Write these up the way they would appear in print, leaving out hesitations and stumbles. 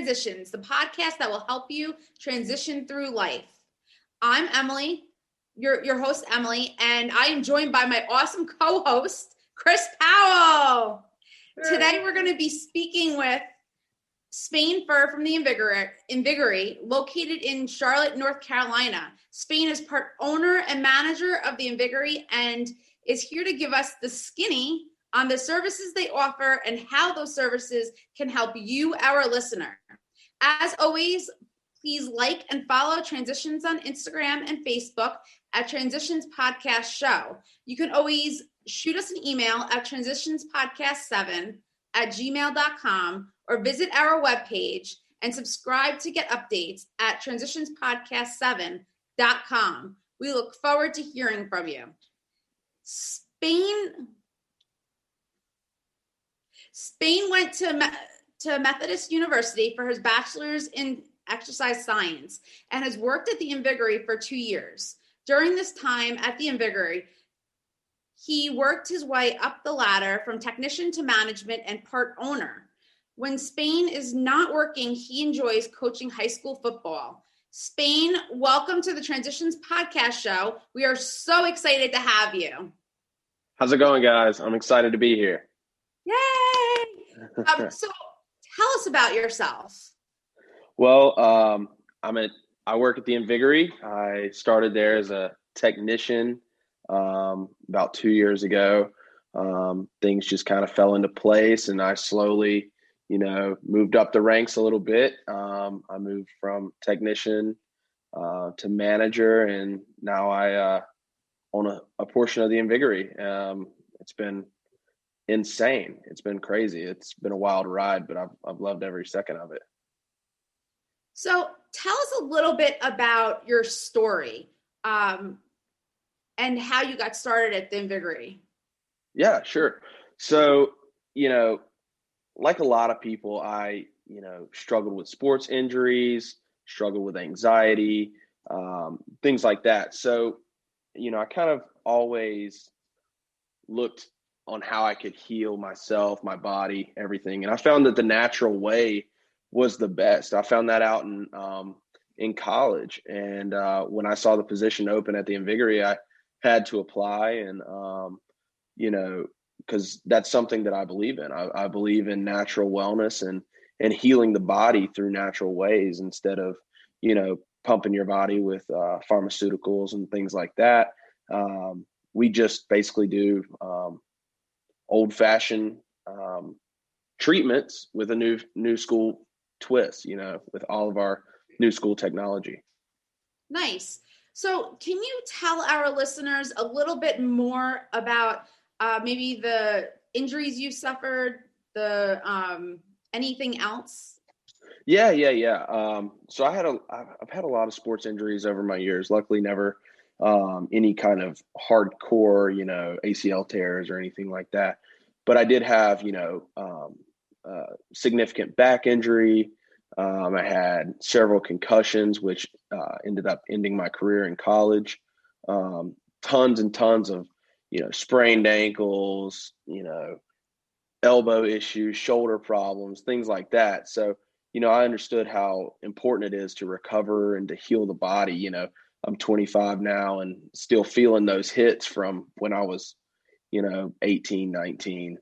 Transitions, the podcast that will help you transition through life. I'm Emily, your host, Emily, and I am joined by my awesome co-host, Chris Powell. Today, we're going to be speaking with Spain Fur from the Invigory, located in Charlotte, North Carolina. Spain is part owner and manager of the Invigory and is here to give us the skinny on the services they offer and how those services can help you, our listener. As always, please like and follow Transitions on Instagram and Facebook at Transitions Podcast Show. You can always shoot us an email at transitionspodcast7@gmail.com or visit our webpage and subscribe to get updates at transitionspodcast7.com. We look forward to hearing from you. Spain went to Methodist University for his bachelor's in exercise science and has worked at the Invigory for 2 years. During this time at the Invigory, he worked his way up the ladder from technician to management and part owner. When Spain is not working, he enjoys coaching high school football. Spain, welcome to the Transitions Podcast Show. We are so excited to have you. How's it going, guys? I'm excited to be here. Yay! So tell us about yourself. Well, I work at the Invigory. I started there as a technician about 2 years ago. Things just kind of fell into place, and I slowly, moved up the ranks a little bit. I moved from technician to manager, and now I own a portion of the Invigory. It's been insane. It's been crazy. It's been a wild ride, but I've loved every second of it. So tell us a little bit about your story and how you got started at the Invigory. Yeah, sure. So, like a lot of people, I, struggled with sports injuries, struggled with anxiety, things like that. So, I kind of always looked on how I could heal myself, my body, everything. And I found that the natural way was the best. I found that out in college. And when I saw the position open at the Invigory, I had to apply. And, because that's something that I believe in. I believe in natural wellness and healing the body through natural ways instead of, pumping your body with pharmaceuticals and things like that. We just basically do old-fashioned treatments with a new school twist, with all of our new school technology. Nice. So can you tell our listeners a little bit more about maybe the injuries you suffered, anything else? Yeah. So I've had a lot of sports injuries over my years. Luckily, never any kind of hardcore, ACL tears or anything like that. But I did have, significant back injury. I had several concussions, which ended up ending my career in college. Tons and tons of, sprained ankles, elbow issues, shoulder problems, things like that. So, I understood how important it is to recover and to heal the body. I'm 25 now and still feeling those hits from when I was, 18, 19,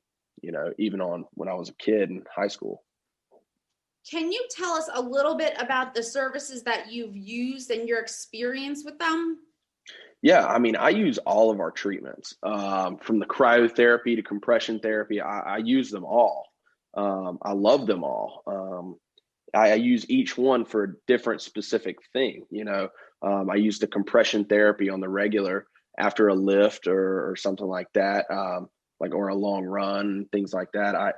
even on when I was a kid in high school. Can you tell us a little bit about the services that you've used and your experience with them? Yeah, I use all of our treatments, from the cryotherapy to compression therapy. I use them all. I love them all. I use each one for a different specific thing. I use the compression therapy on the regular after a lift or something like that, or a long run, things like that.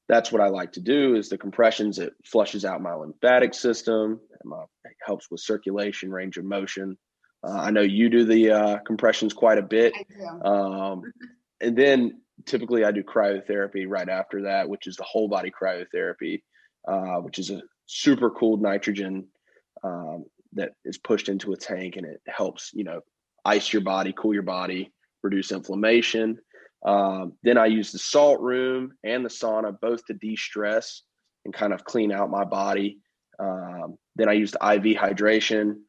That's what I like to do is the compressions. It flushes out my lymphatic system. It helps with circulation, range of motion. I know you do the compressions quite a bit. I do. And then typically I do cryotherapy right after that, which is the whole body cryotherapy, which is a super cooled nitrogen that is pushed into a tank, and it helps, ice your body, cool your body, reduce inflammation. Then I use the salt room and the sauna both to de-stress and kind of clean out my body. Then I used IV hydration.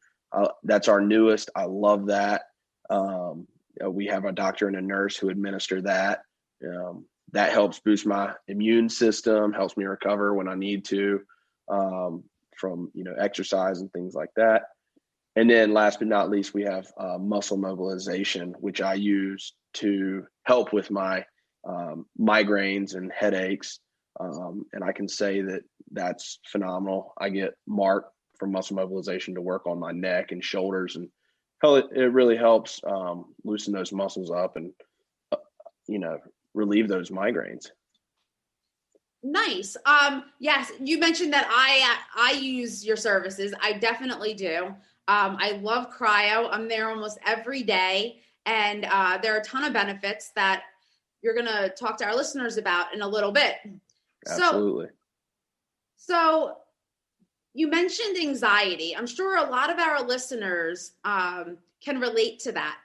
That's our newest. I love that. We have a doctor and a nurse who administer that. That helps boost my immune system, helps me recover when I need to, from, exercise and things like that. And then last but not least, we have muscle mobilization, which I use to help with my migraines and headaches. And I can say that that's phenomenal. I get Mark from muscle mobilization to work on my neck and shoulders, and it really helps loosen those muscles up and, relieve those migraines. Nice. Yes, you mentioned that I use your services. I definitely do. I love cryo. I'm there almost every day, and there are a ton of benefits that you're going to talk to our listeners about in a little bit. Absolutely. So you mentioned anxiety. I'm sure a lot of our listeners can relate to that.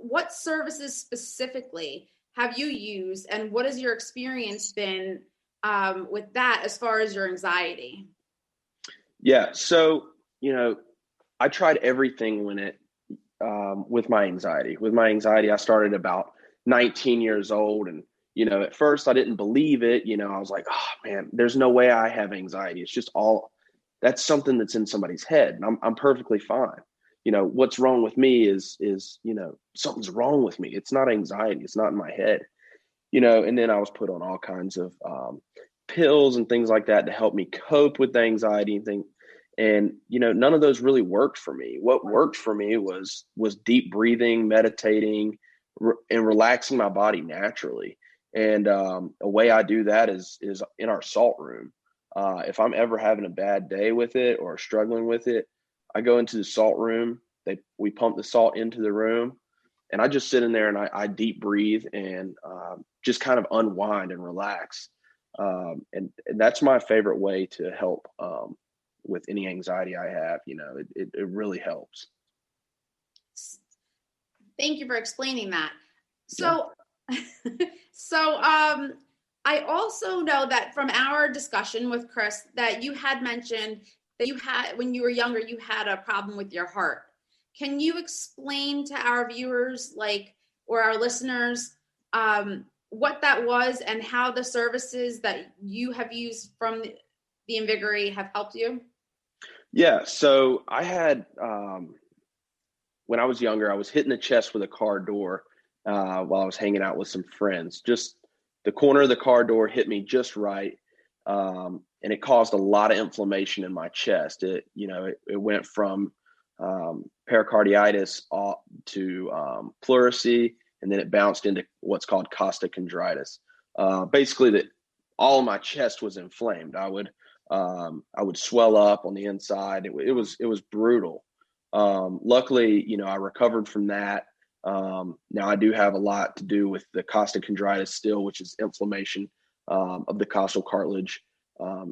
What services specifically have you used, and what has your experience been with that as far as your anxiety? Yeah. So, I tried everything with my anxiety. With my anxiety, I started about 19 years old, and at first I didn't believe it. I was like, oh man, there's no way I have anxiety. It's just that's something that's in somebody's head, and I'm perfectly fine. What's wrong with me is something's wrong with me. It's not anxiety. It's not in my head. And then I was put on all kinds of pills and things like that to help me cope with the anxiety and things. And, none of those really worked for me. What worked for me was deep breathing, meditating, and relaxing my body naturally. And a way I do that is in our salt room. If I'm ever having a bad day with it or struggling with it, I go into the salt room. We pump the salt into the room, and I just sit in there and I deep breathe and just kind of unwind and relax. And that's my favorite way to help with any anxiety I have. It really helps. Thank you for explaining that. So, yeah. I also know that from our discussion with Chris that you had mentioned that when you were younger, you had a problem with your heart. Can you explain to our viewers, or our listeners, what that was and how the services that you have used from the Invigorate have helped you? Yeah. So I had, when I was younger, I was hitting the chest with a car door while I was hanging out with some friends. Just the corner of the car door hit me just right. And it caused a lot of inflammation in my chest. It went from pericarditis to pleurisy, and then it bounced into what's called costochondritis. Basically, that all of my chest was inflamed. I would swell up on the inside. It was brutal. Luckily, I recovered from that. Now I do have a lot to do with the costochondritis still, which is inflammation of the costal cartilage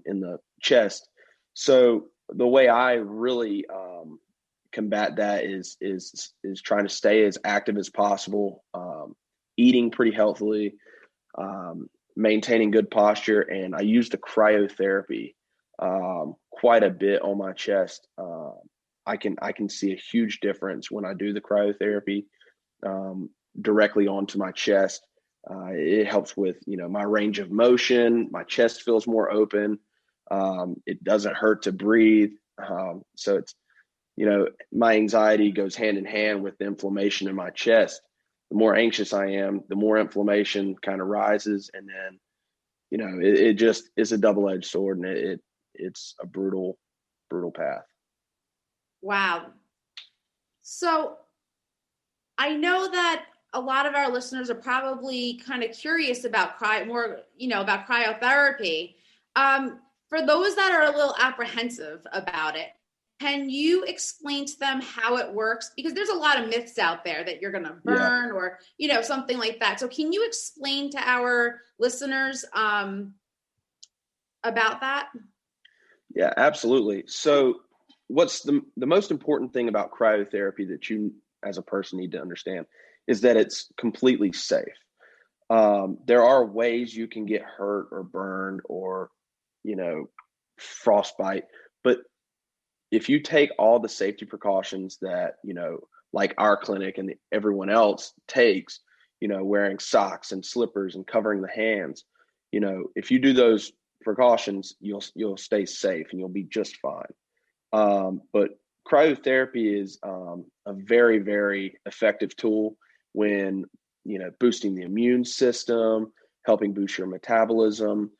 in the chest. So the way I really combat that is trying to stay as active as possible, eating pretty healthily, maintaining good posture, and I use the cryotherapy quite a bit on my chest. I can see a huge difference when I do the cryotherapy directly onto my chest. It helps with my range of motion. My chest feels more open. It doesn't hurt to breathe. So it's my anxiety goes hand in hand with the inflammation in my chest. The more anxious I am, the more inflammation kind of rises, and then it just is a double-edged sword, and it's a brutal path. Wow. So I know that a lot of our listeners are probably kind of curious about about cryotherapy. For those that are a little apprehensive about it, can you explain to them how it works? Because there's a lot of myths out there that you're going to burn or, something like that. So can you explain to our listeners about that? Yeah, absolutely. So what's the most important thing about cryotherapy that you as a person need to understand is that it's completely safe. There are ways you can get hurt or burned or, frostbite, But if you take all the safety precautions that, like our clinic and everyone else takes, wearing socks and slippers and covering the hands, if you do those precautions, you'll stay safe and you'll be just fine. But cryotherapy is a very, very effective tool when, boosting the immune system, helping boost your metabolism,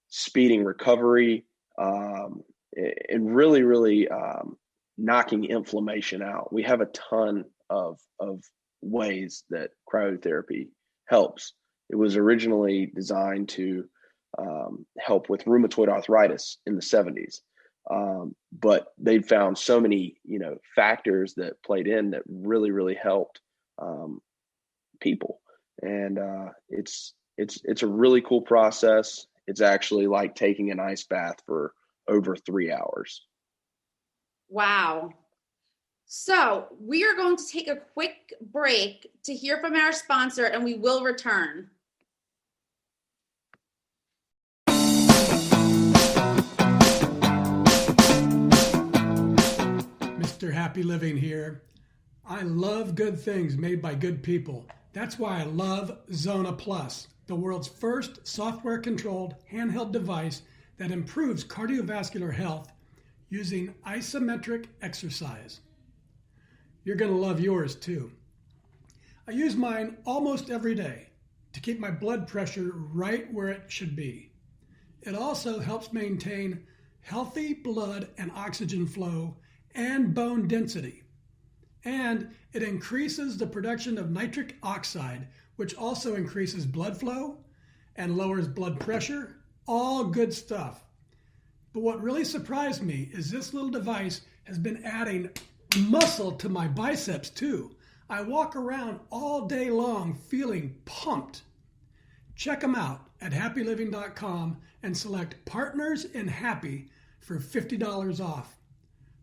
speeding recovery, and really, really knocking inflammation out. We have a ton of ways that cryotherapy helps. It was originally designed to help with rheumatoid arthritis in the 70s. But they found so many, factors that played in that really, really helped people. And it's a really cool process. It's actually like taking an ice bath for over 3 hours. Wow. So we are going to take a quick break to hear from our sponsor, and we will return. Mr. Happy Living here. I love good things made by good people. That's why I love Zona Plus, the world's first software-controlled handheld device that improves cardiovascular health using isometric exercise. You're going to love yours too. I use mine almost every day to keep my blood pressure right where it should be. It also helps maintain healthy blood and oxygen flow and bone density. And it increases the production of nitric oxide, which also increases blood flow and lowers blood pressure. All good stuff. But what really surprised me is this little device has been adding muscle to my biceps too. I walk around all day long feeling pumped. Check them out at happyliving.com and select Partners in Happy for $50 off.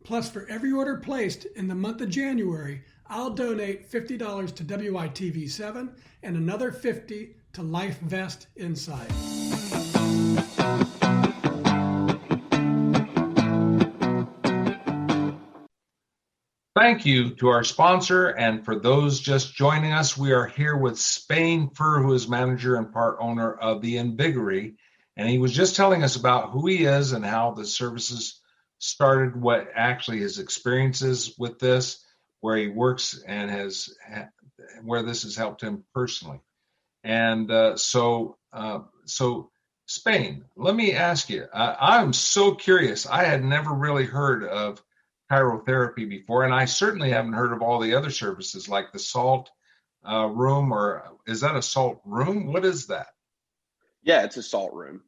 Plus, for every order placed in the month of January, I'll donate $50 to WITV7 and another $50 to Life Vest Inside. Thank you to our sponsor, and for those just joining us, we are here with Spain Furr, who is manager and part owner of the Invigory, and he was just telling us about who he is and how the services started, what actually his experiences with this, where he works and where this has helped him personally. And so Spain, let me ask you, I'm so curious. I had never really heard of cryotherapy before, and I certainly haven't heard of all the other services like the salt room, or is that a salt room? What is that? Yeah, it's a salt room.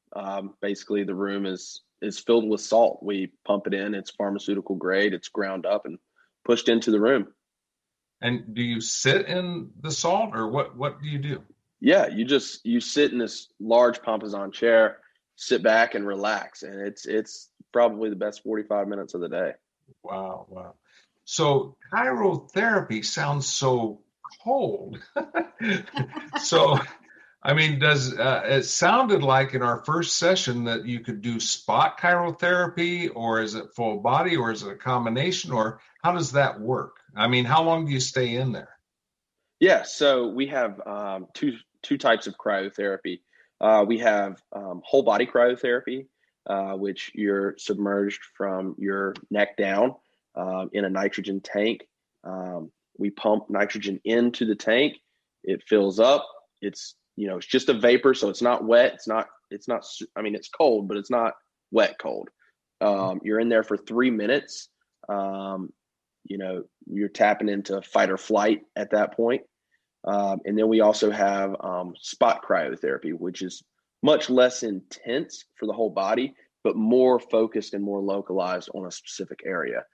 Basically, the room is filled with salt. We pump it in. It's pharmaceutical grade. It's ground up and pushed into the room. And do you sit in the salt, or what do you do? Yeah, you sit in this large Pompazon chair, sit back and relax, and it's probably the best 45 minutes of the day. Wow. So cryotherapy sounds so cold. So, I mean, does it sounded like in our first session that you could do spot cryotherapy, or is it full body, or is it a combination, or how does that work? I mean, how long do you stay in there? Yeah, so we have two types of cryotherapy. We have whole body cryotherapy, which you're submerged from your neck down in a nitrogen tank. We pump nitrogen into the tank. It fills up. It's just a vapor, so it's not wet. It's not. I mean, it's cold, but it's not wet cold. You're in there for 3 minutes. You're tapping into fight or flight at that point. And then we also have spot cryotherapy, which is much less intense for the whole body, but more focused and more localized on a specific area.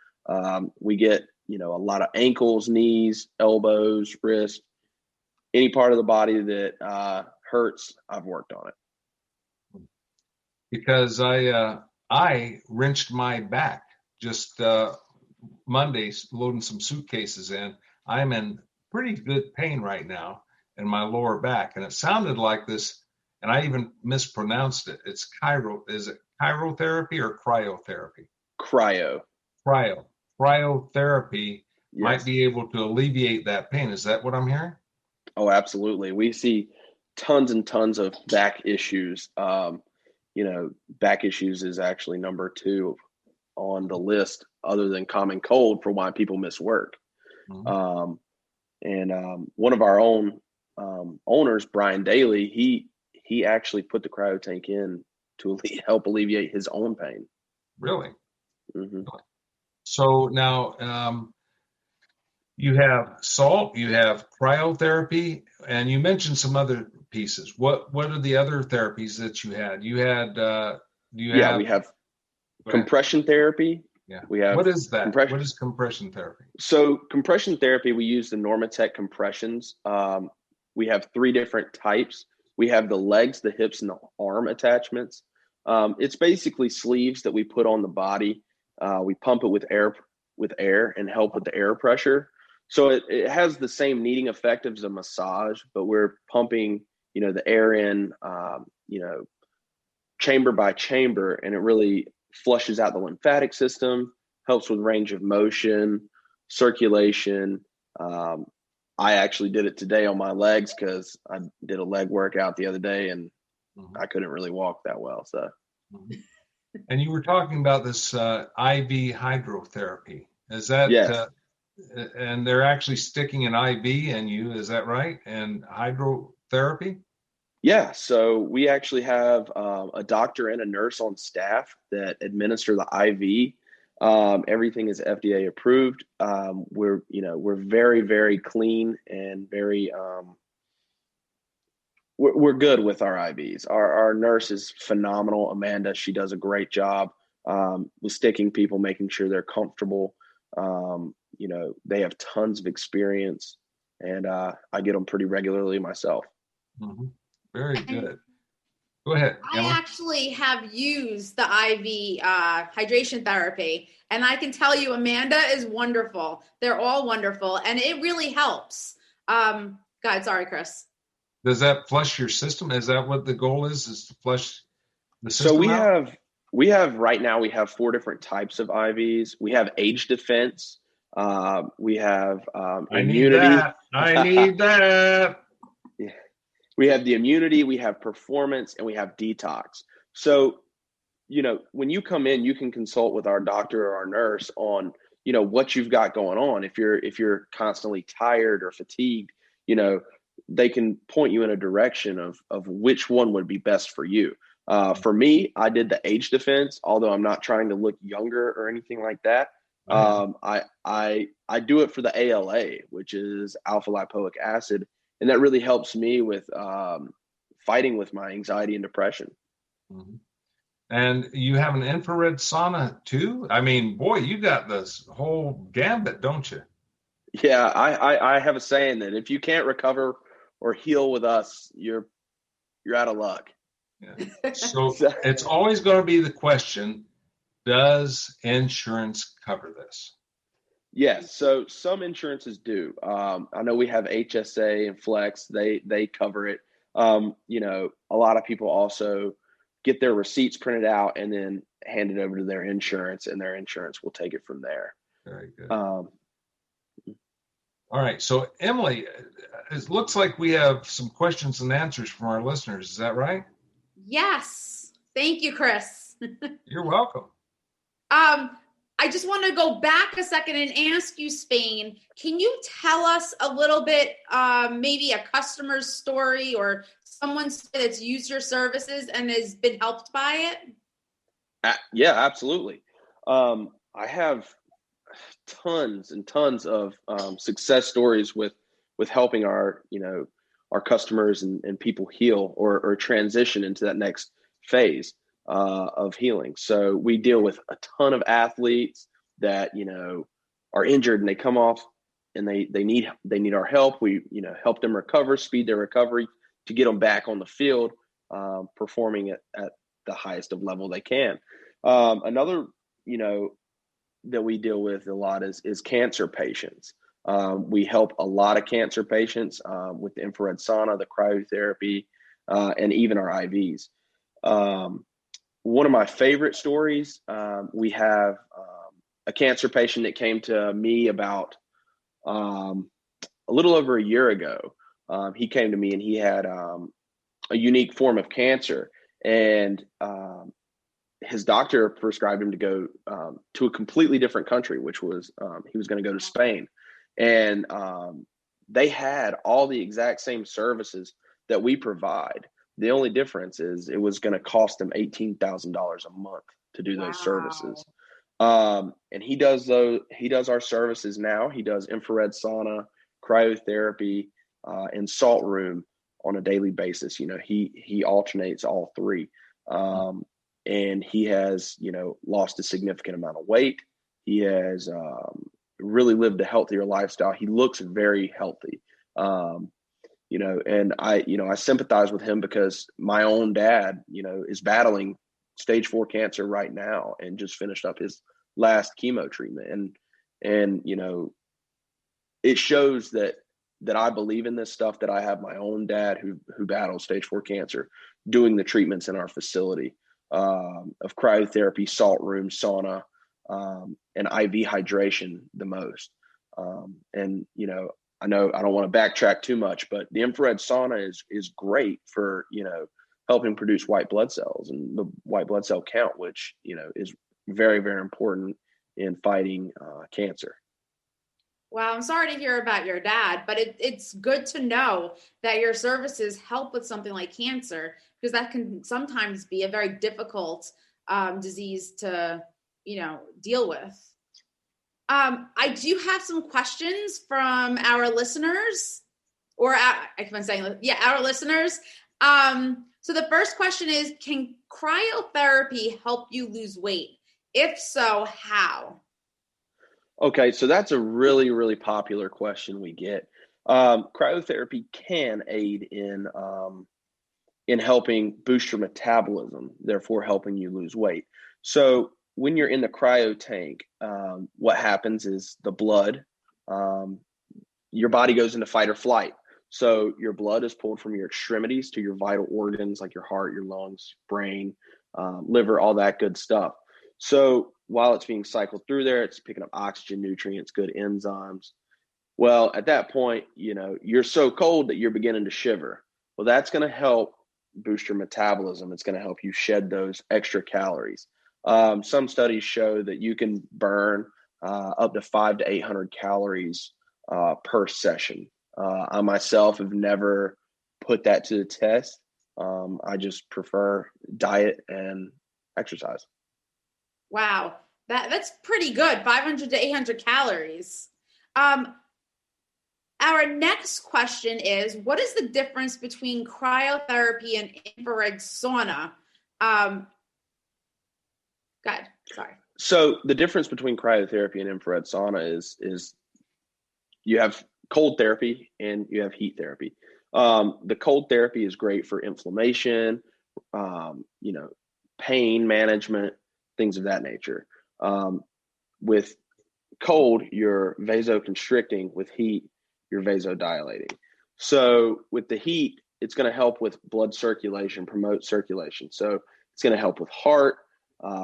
We get, a lot of ankles, knees, elbows, wrists, any part of the body that hurts, I've worked on it. Because I wrenched my back just Monday loading some suitcases in. I'm in pretty good pain right now in my lower back, and it sounded like this, and I even mispronounced it. It's is it chirotherapy or cryotherapy? Cryotherapy might Yes. be able to alleviate that pain. Is that what I'm hearing? Oh, absolutely. We see tons and tons of back issues. Back issues is actually number 2 on the list, other than common cold, for why people miss work. Mhm. One of our own owners, Brian Daly, he actually put the cryo tank in to help alleviate his own pain. Really? Mm-hmm. So now you have salt, you have cryotherapy, and you mentioned some other pieces. What are the other therapies that you had? You had We have compression therapy. Yeah. We have What is that? compression. What is compression therapy? So compression therapy, we use the Normatec compressions. We have 3 different types. We have the legs, the hips, and the arm attachments. It's basically sleeves that we put on the body. We pump it with air and help with the air pressure. So it has the same kneading effect as a massage, but we're pumping, the air in, chamber by chamber, and it really flushes out the lymphatic system, helps with range of motion, circulation. I actually did it today on my legs because I did a leg workout the other day and I couldn't really walk that well. So, and you were talking about this IV hydrotherapy. Is that yes. And they're actually sticking an IV in you? Is that right? And hydrotherapy? Yeah, so we actually have a doctor and a nurse on staff that administer the IV. Everything is FDA approved. We're very, very clean and very we're good with our IVs. Our nurse is phenomenal, Amanda. She does a great job with sticking people, making sure they're comfortable. They have tons of experience, and I get them pretty regularly myself. Mm-hmm. Very good. Go ahead, Emma. I actually have used the IV hydration therapy, and I can tell you, Amanda is wonderful. They're all wonderful, and it really helps. God, sorry, Chris. Does that flush your system? Is that what the goal is to flush the system So out? we have right now, we have 4 different types of IVs. We have age defense. We have immunity. I need that. Yeah. We have the immunity, we have performance, and we have detox. So, when you come in, you can consult with our doctor or our nurse on, what you've got going on. If you're constantly tired or fatigued, they can point you in a direction of which one would be best for you. For me, I did the age defense, although I'm not trying to look younger or anything like that. I do it for the ALA, which is alpha lipoic acid, and that really helps me with fighting with my anxiety and depression. Mm-hmm. And you have an infrared sauna too? I mean, boy, you got this whole gambit, don't you? Yeah, I have a saying that if you can't recover or heal with us, you're out of luck. Yeah. So it's always going to be the question, does insurance cover this? Yes. So some insurances do. I know we have HSA and Flex. They cover it. A lot of people also get their receipts printed out and then hand it over to their insurance, and their insurance will take it from there. Very good. All right. So Emily, it looks like we have some questions and answers from our listeners. Is that right? Yes. Thank you, Chris. You're welcome. I just want to go back a second and ask you, Spain, can you tell us a little bit, maybe a customer's story or someone that's used your services and has been helped by it? Yeah, absolutely. I have tons and tons of success stories with helping our customers and people heal or transition into that next phase of healing. So we deal with a ton of athletes that are injured and they come off and they need our help. We help them recover, speed their recovery to get them back on the field, performing at the highest of level they can. Another that we deal with a lot is cancer patients. We help a lot of cancer patients with the infrared sauna, the cryotherapy, and even our IVs. one of my favorite stories, we have a cancer patient that came to me about a little over a year ago. He came to me and he had a unique form of cancer, and his doctor prescribed him to go to a completely different country, which was he was going to go to Spain. And they had all the exact same services that we provide. The only difference is it was going to cost him $18,000 a month to do those services. And he does our services now. He does infrared sauna, cryotherapy, and salt room on a daily basis. You know, he alternates all three. And he has, you know, lost a significant amount of weight. He has really lived a healthier lifestyle. He looks very healthy. You know, and I sympathize with him because my own dad, you know, is battling stage 4 cancer right now and just finished up his last chemo treatment. And, you know, it shows that I believe in this stuff, that I have my own dad who battles stage 4 cancer doing the treatments in our facility of cryotherapy, salt room, sauna, and IV hydration the most. And, you know I don't want to backtrack too much, but the infrared sauna is great for, you know, helping produce white blood cells and the white blood cell count, which, you know, is very, very important in fighting cancer. Wow, I'm sorry to hear about your dad, but it's good to know that your services help with something like cancer, because that can sometimes be a very difficult disease to, you know, deal with. I do have some questions from our listeners, our listeners. So the first question is, can cryotherapy help you lose weight? If so, how? Okay, so that's a really, really popular question we get. Cryotherapy can aid in helping boost your metabolism, therefore helping you lose weight. So when you're in the cryo tank, what happens is the blood, your body goes into fight or flight. So your blood is pulled from your extremities to your vital organs like your heart, your lungs, brain, liver, all that good stuff. So while it's being cycled through there, it's picking up oxygen, nutrients, good enzymes. Well, at that point, you know, you're so cold that you're beginning to shiver. Well, that's going to help boost your metabolism. It's going to help you shed those extra calories. Some studies show that you can burn up to 500 to 800 calories per session. I myself have never put that to the test. I just prefer diet and exercise. Wow, that's pretty good. 500 to 800 calories. Our next question is, what is the difference between cryotherapy and infrared sauna? Go ahead. Sorry. So the difference between cryotherapy and infrared sauna is you have cold therapy and you have heat therapy. The cold therapy is great for inflammation, you know, pain management, things of that nature. With cold, you're vasoconstricting. With heat, you're vasodilating. So with the heat, it's going to help with blood circulation, promote circulation. So it's going to help with heart.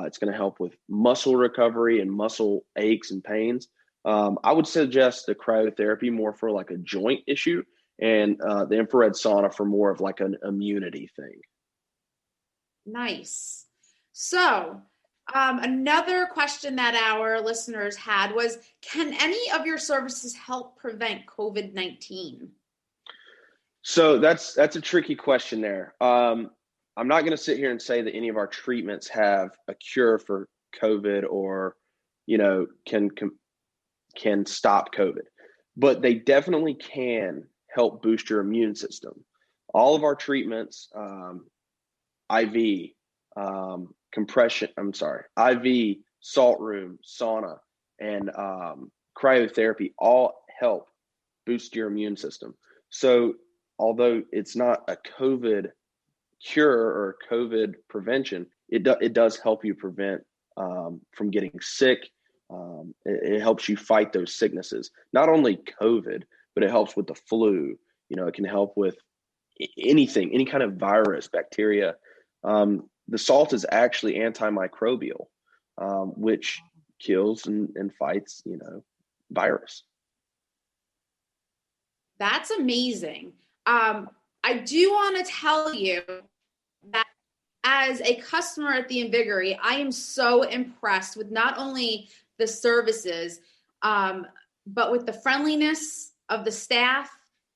It's going to help with muscle recovery and muscle aches and pains. I would suggest the cryotherapy more for like a joint issue, and the infrared sauna for more of like an immunity thing. Nice. So another question that our listeners had was, can any of your services help prevent COVID-19? So that's a tricky question there. I'm not going to sit here and say that any of our treatments have a cure for COVID or, you know, can stop COVID, but they definitely can help boost your immune system. All of our treatments, IV, IV, salt room, sauna, and cryotherapy all help boost your immune system. So although it's not a COVID cure or COVID prevention, it does help you prevent from getting sick. It helps you fight those sicknesses, not only COVID, but it helps with the flu. You know, it can help with anything, any kind of virus, bacteria. the salt is actually antimicrobial, which kills and fights, virus. That's amazing. I do want to tell you that as a customer at the Invigory, I am so impressed with not only the services, but with the friendliness of the staff,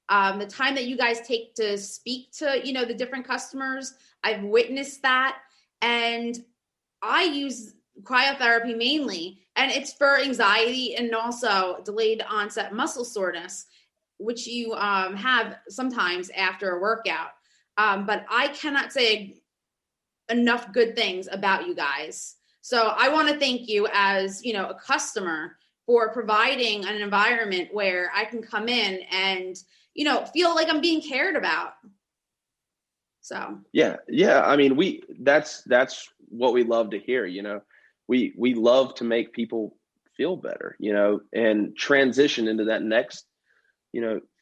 the time that you guys take to speak to, the different customers. I've witnessed that. And I use cryotherapy mainly, and it's for anxiety and also delayed onset muscle soreness, which you have sometimes after a workout. But I cannot say enough good things about you guys. So I want to thank you as, a customer for providing an environment where I can come in and, feel like I'm being cared about. So. Yeah. I mean, that's what we love to hear. We love to make people feel better, and transition into that next,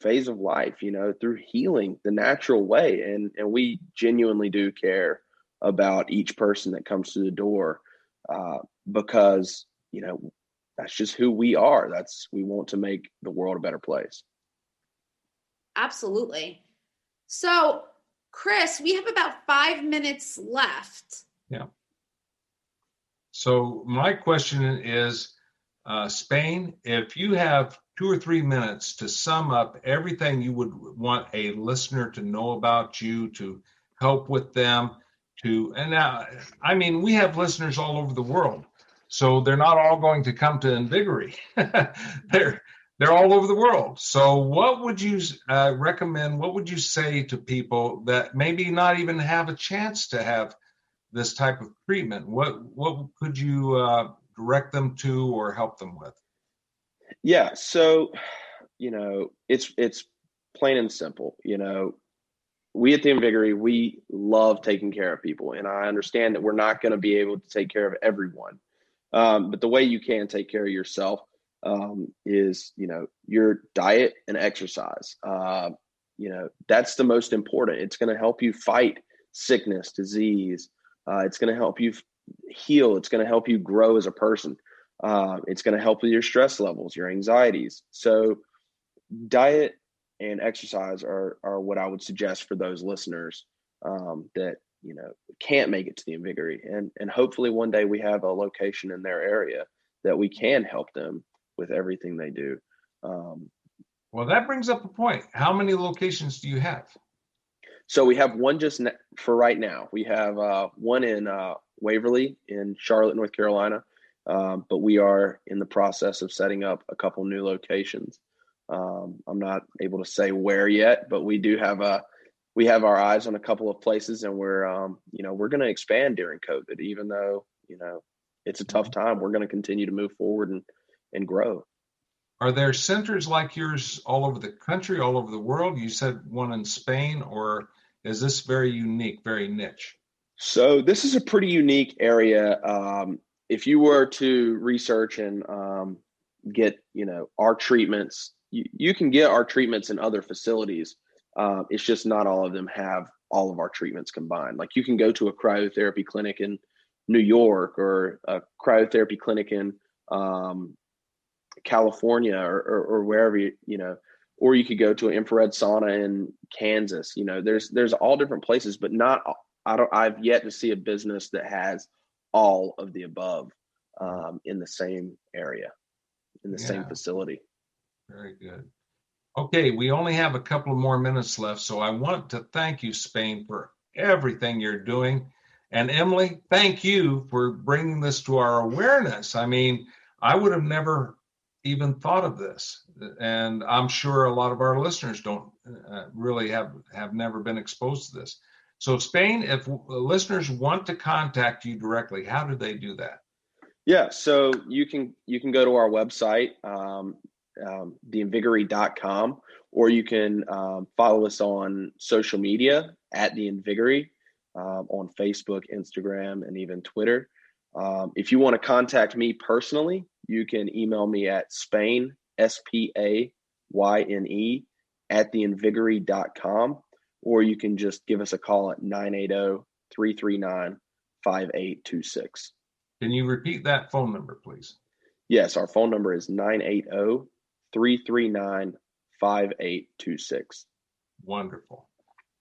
phase of life, through healing the natural way. And we genuinely do care about each person that comes through the door, because, that's just who we are. We want to make the world a better place. Absolutely. So, Chris, we have about 5 minutes left. Yeah. So my question is, Spain, if you have 2 or 3 minutes to sum up everything you would want a listener to know about you, to help with them, and now, I mean, we have listeners all over the world, so they're not all going to come to Invigory. They're all over the world. So what would you recommend? What would you say to people that maybe not even have a chance to have this type of treatment? What could you direct them to or help them with? Yeah. So, it's plain and simple. We at the Invigory, we love taking care of people. And I understand that we're not going to be able to take care of everyone. But the way you can take care of yourself is, your diet and exercise. That's the most important. It's going to help you fight sickness, disease. It's going to help you heal. It's going to help you grow as a person. It's going to help with your stress levels, your anxieties. So diet and exercise are what I would suggest for those listeners that, can't make it to the Invigory. And hopefully one day we have a location in their area that we can help them with everything they do. Well, that brings up a point. How many locations do you have? So we have one for right now. We have one in Waverly in Charlotte, North Carolina. But we are in the process of setting up a couple new locations. I'm not able to say where yet, but we have our eyes on a couple of places, and we're going to expand during COVID, even though, it's a tough time. We're going to continue to move forward and grow. Are there centers like yours all over the country, all over the world? You said one in Spain, or is this very unique, very niche? So this is a pretty unique area. If you were to research and get, our treatments, you can get our treatments in other facilities. It's just not all of them have all of our treatments combined. Like you can go to a cryotherapy clinic in New York or a cryotherapy clinic in California or wherever, or you could go to an infrared sauna in Kansas. There's all different places, but I've yet to see a business that has all of the above in the same area, in the same facility. Very good. Okay, we only have a couple of more minutes left, so I want to thank you, Spain, for everything you're doing. And Emily, thank you for bringing this to our awareness. I mean, I would have never even thought of this. And I'm sure a lot of our listeners don't really have never been exposed to this. So Spain, if listeners want to contact you directly, how do they do that? Yeah, so you can go to our website, theinvigory.com, or you can follow us on social media at The Invigory on Facebook, Instagram, and even Twitter. If you want to contact me personally, you can email me at Spain, SPAYNE, at theinvigory.com, or you can just give us a call at 980-339-4669. 980-339-5826. Can you repeat that phone number, please? Yes, our phone number is 980-339-5826. Wonderful.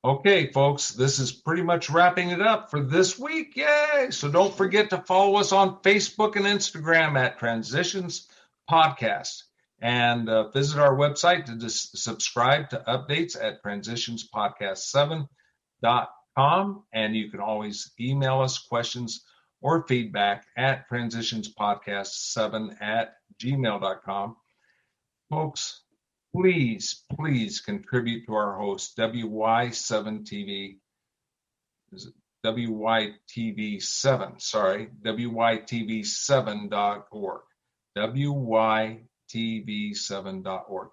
Okay, folks, this is pretty much wrapping it up for this week. Yay! So don't forget to follow us on Facebook and Instagram at Transitions Podcast. And visit our website to subscribe to updates at transitionspodcast7.com. And you can always email us questions or feedback at transitionspodcast7@gmail.com. Folks, please contribute to our host, WY7TV. Is it WYTV7? Sorry, WYTV7.org. WYTV7.org.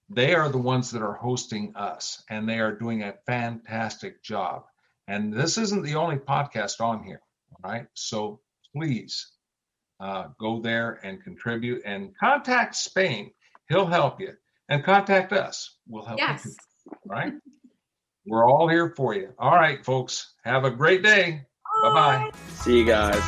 They are the ones that are hosting us, and they are doing a fantastic job. And this isn't the only podcast on here, all right? So please go there and contribute and contact Spain. He'll help you. And contact us. We'll help you too. All right? We're all here for you. All right, folks. Have a great day. Bye-bye. See you guys.